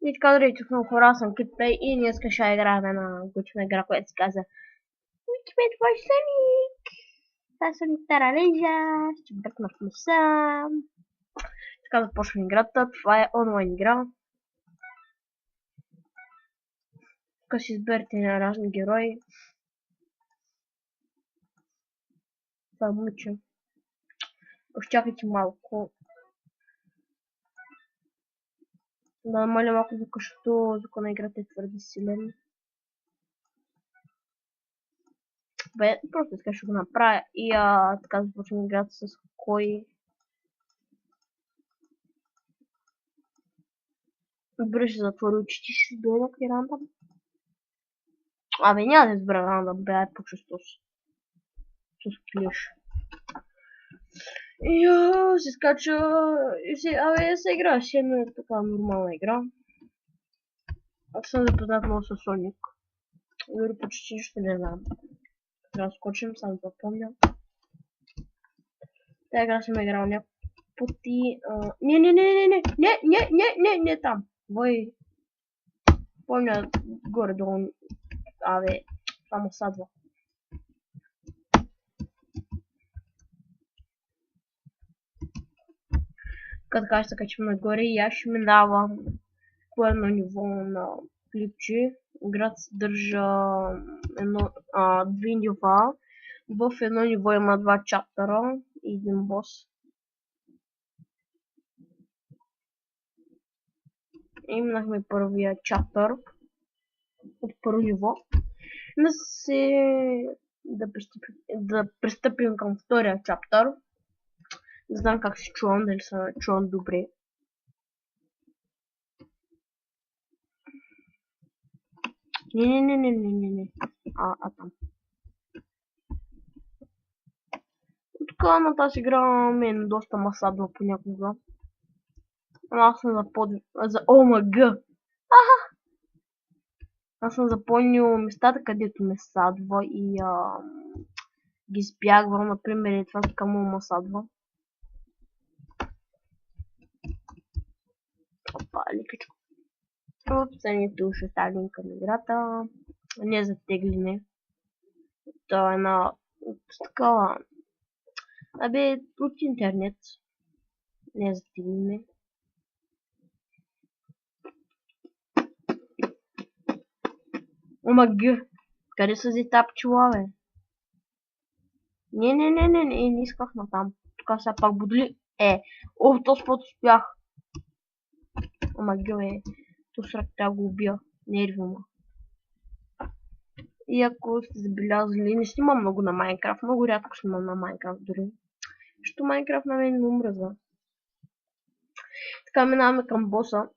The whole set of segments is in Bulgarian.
И така, здравейте, съм хора, аз съм Китплей и днес ще играем една готина игра, която се казва Ultimate for Sonic. Това е Sonic Таралежа, ще бръкна в носа. Така започвам играта, това е онлайн игра. Тук ще изберете на разни герои. Това мъча. Изчакайте малко. Да намаля малко звука, защото звука на играта е твърде силен. Бе, просто така ще го направя и така започвам играта с кой. Добре, ще затворя очите, ще дойда някакви рандъм. Абе, няма да избера рандъм, бе, по-често с клиш. Йо, се скача и абе, се игра, ще е така нормална игра. Аз съм запознат много с Соник. Дори почти нищо не знам. Трябва да скочим, само да помня. Тая игра съм играл няколко пъти. Не там. Вой. Помня горе-долу. Абе, само садва. Като така ще се качим нагоре и аз ще минавам по едно ниво на клипче. Играта съдържа две нива. В едно ниво има два чаптера и един бос. И минахме първия чаптер от първо ниво. Да пристъпим към втория чаптер. Не знам как се чувам, дали се чувам добре. Не. Там. Така на тази игра мен доста масадва понякога. Аз съм ОМГ! Аз съм запомнил местата, където ме садва и ги избягвам. Например, е това така му садва. Опа, ликачко. Описанието ще ставим към играта. Не затегляне. Това е една такава. Абе, от интернет. Не затегляне. ОМГ! Къде са зи тапчила, бе? Не исках на там. Тук сега пак бодли. Този път успях. ОМГ, то срак трябва го убия. Нервима. И ако сте забелязали, не снимам много на Майнкрафт. Много рядко снимам на Майнкрафт дори. Защото Майнкрафт на мен не умръзва. Така минаваме към боса.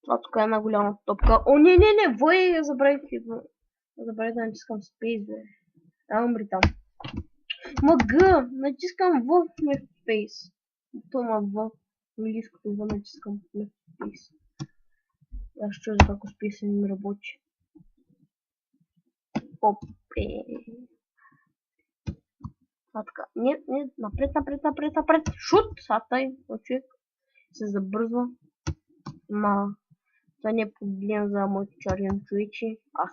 Това тук е една голяма топка. О, не, вой, забравих да натискам спейс, бе. Умри там. Мъга, натискам в вместо спейс. Това в английското в натискам вместо спейс. Аз ще чуя како спейс не ми работи. Опе. Така, не, напред. Шут! Сатай, човек. Се забързва. Това не е проблем за моите чарен човечи. Аз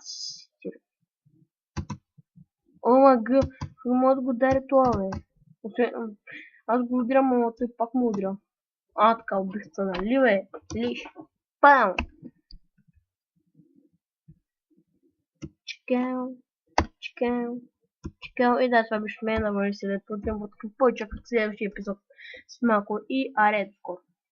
стира. ОМГ, как мога да го даря това, бе? Аз го удрям, ама той пак му удря. Така, убихца, нали, бе? Лиш. Пам! Чикал. И да, това беше мен, да бъде се да платим, повече в следващия епизод с Малко и Редскор.